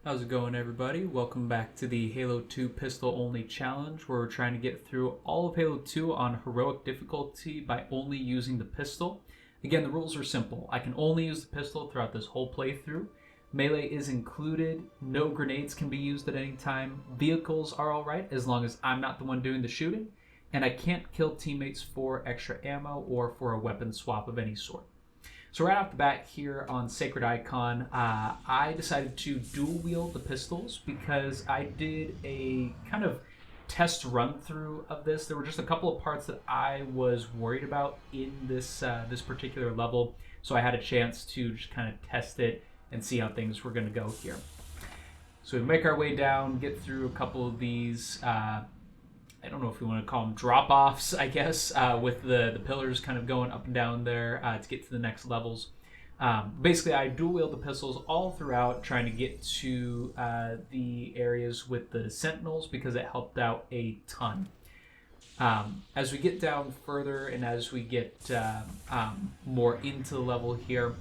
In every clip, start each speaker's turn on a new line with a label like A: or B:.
A: How's it going, everybody? Welcome back to the Halo 2 Pistol Only Challenge, where we're trying to get through all of Halo 2 on heroic difficulty by only using the pistol. Again, the rules are simple. I can only use the pistol throughout this whole playthrough. Melee is included. No grenades can be used at any time. Vehicles are alright as long as I'm not the one doing the shooting. And I can't kill teammates for extra ammo or for a weapon swap of any sort. So right off the bat here on Sacred Icon, I decided to dual wield the pistols because I did a kind of test run through of this. There were just a couple of parts that I was worried about in this particular level, so I had a chance to just kind of test it and see how things were going to go here. So we make our way down, get through a couple of these. I don't know if we want to call them drop-offs, I guess, with the pillars kind of going up and down there to get to the next levels. Basically, I dual-wield the pistols all throughout, trying to get to the areas with the sentinels because it helped out a ton. As we get down further and as we get more into the level here,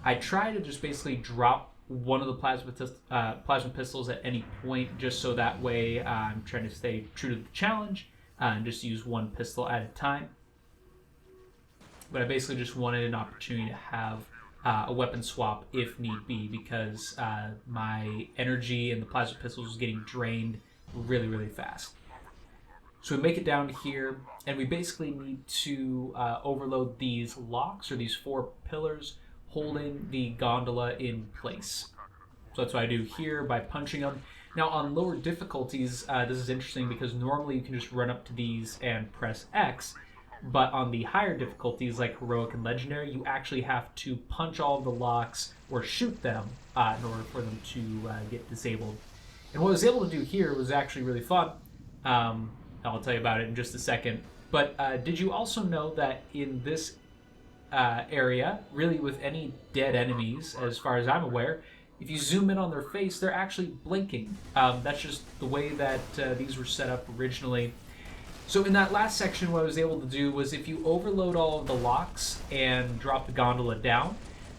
A: I try to just basically drop one of the plasma pistols at any point, just so that way I'm trying to stay true to the challenge and just use one pistol at a time. But I basically just wanted an opportunity to have a weapon swap if need be, because my energy in the plasma pistols was getting drained really, really fast. So we make it down here, and we basically need to overload these locks, or these four pillars, holding the gondola in place. So that's what I do here by punching them. Now on lower difficulties, this is interesting because normally you can just run up to these and press X, but on the higher difficulties like heroic and legendary, you actually have to punch all of the locks or shoot them in order for them to get disabled. And what I was able to do here was actually really fun. I'll tell you about it in just a second. But did you also know that in this area, really with any dead enemies, as far as I'm aware, if you zoom in on their face, they're actually blinking. That's just the way that these were set up originally. So in that last section, what I was able to do was if you overload all of the locks and drop the gondola down,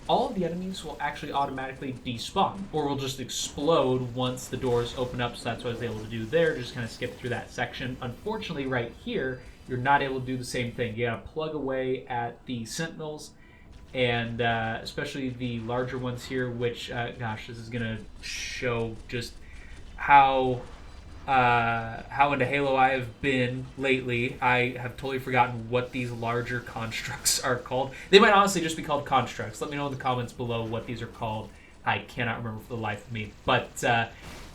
A: all of the enemies will actually automatically despawn, or will just explode once the doors open up. So that's what I was able to do there, just kind of skip through that section. Unfortunately, right here, you're not able to do the same thing. You gotta plug away at the sentinels, and especially the larger ones here, which, gosh, this is gonna show just how into Halo I have been lately. I have totally forgotten what these larger constructs are called. They might honestly just be called constructs. Let me know in the comments below what these are called. I cannot remember for the life of me. But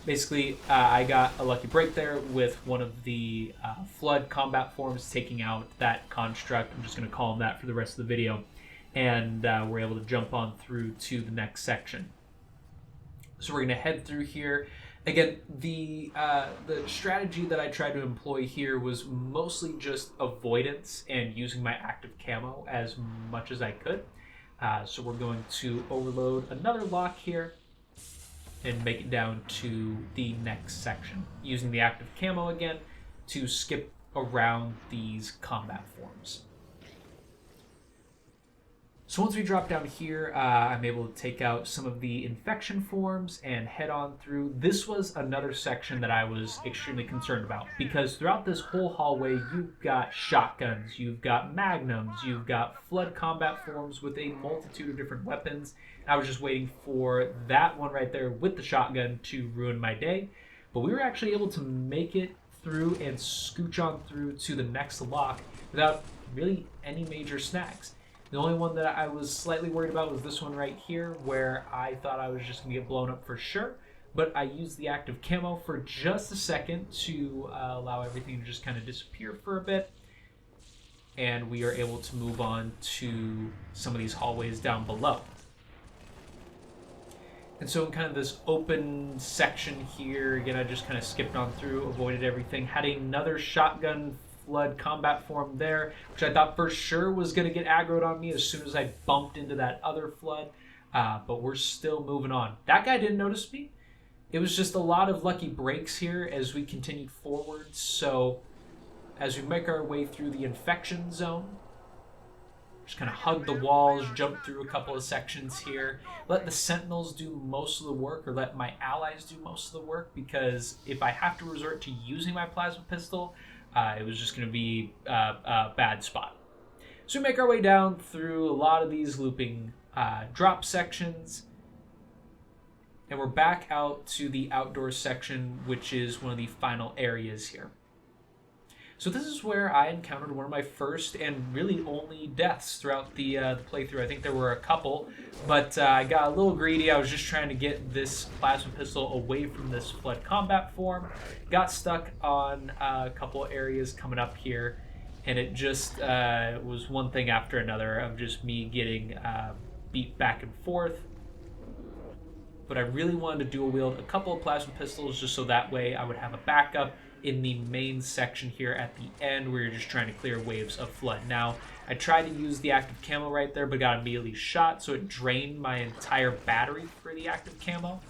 A: basically, I got a lucky break there with one of the flood combat forms taking out that construct. I'm just going to call them that for the rest of the video. And we're able to jump on through to the next section. So we're going to head through here. Again, the strategy that I tried to employ here was mostly just avoidance and using my active camo as much as I could. So we're going to overload another lock here and make it down to the next section, using the active camo again to skip around these combat forms. So once we drop down here, I'm able to take out some of the infection forms and head on through. This was another section that I was extremely concerned about, because throughout this whole hallway, you've got shotguns, you've got magnums, you've got flood combat forms with a multitude of different weapons. I was just waiting for that one right there with the shotgun to ruin my day. But we were actually able to make it through and scooch on through to the next lock without really any major snags. The only one that I was slightly worried about was this one right here, where I thought I was just going to get blown up for sure. But I used the active camo for just a second to allow everything to just kind of disappear for a bit. And we are able to move on to some of these hallways down below. And so in kind of this open section here, again, I just kind of skipped on through, avoided everything. Had another shotgun flood combat form there, which I thought for sure was going to get aggroed on me as soon as I bumped into that other flood. But we're still moving on. That guy didn't notice me. It was just a lot of lucky breaks here as we continued forward. So as we make our way through the infection zone, Just kind of hug the walls, jump through a couple of sections here. Let the sentinels do most of the work, or let my allies do most of the work, because if I have to resort to using my plasma pistol, it was just going to be a bad spot. So we make our way down through a lot of these looping drop sections, and we're back out to the outdoor section, which is one of the final areas here. So this is where I encountered one of my first and really only deaths throughout the playthrough. I think there were a couple, but I got a little greedy. I was just trying to get this plasma pistol away from this flood combat form. Got stuck on a couple areas coming up here, and it just was one thing after another of just me getting beat back and forth. But I really wanted to dual wield a couple of plasma pistols just so that way I would have a backup in the main section here at the end where you're just trying to clear waves of flood. Now, I tried to use the active camo right there, but got immediately shot, so it drained my entire battery for the active camo.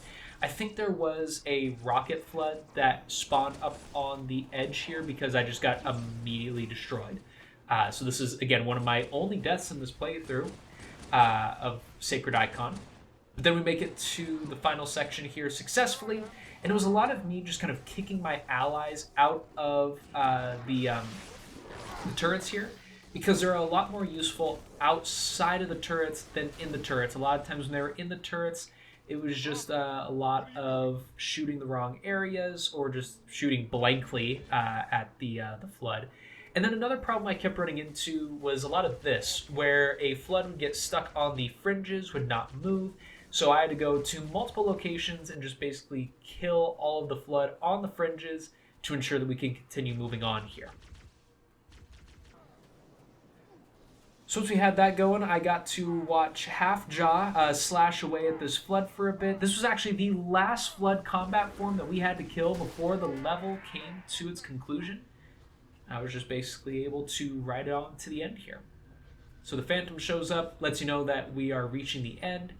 A: I think there was a rocket flood that spawned up on the edge here because I just got immediately destroyed. So this is, again, one of my only deaths in this playthrough of Sacred Icon. But then we make it to the final section here successfully, and it was a lot of me just kind of kicking my allies out of the turrets here, because they're a lot more useful outside of the turrets than in the turrets. A lot of times when they were in the turrets, it was just a lot of shooting the wrong areas or just shooting blankly at the flood. And then another problem I kept running into was a lot of this, where a flood would get stuck on the fringes, would not move. So I had to go to multiple locations and just basically kill all of the flood on the fringes to ensure that we can continue moving on here. So once we had that going, I got to watch Half Jaw slash away at this flood for a bit. This was actually the last flood combat form that we had to kill before the level came to its conclusion. I was just basically able to ride it on to the end here. So the Phantom shows up, lets you know that we are reaching the end,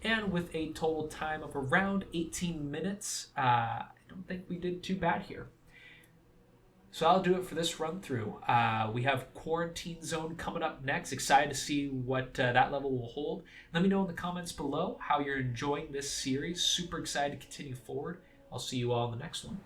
A: and with a total time of around 18 minutes, I don't think we did too bad here. So I'll do it for this run through. We have Quarantine Zone coming up next. Excited to see what that level will hold. Let me know in the comments below how you're enjoying this series. Super excited to continue forward. I'll see you all in the next one.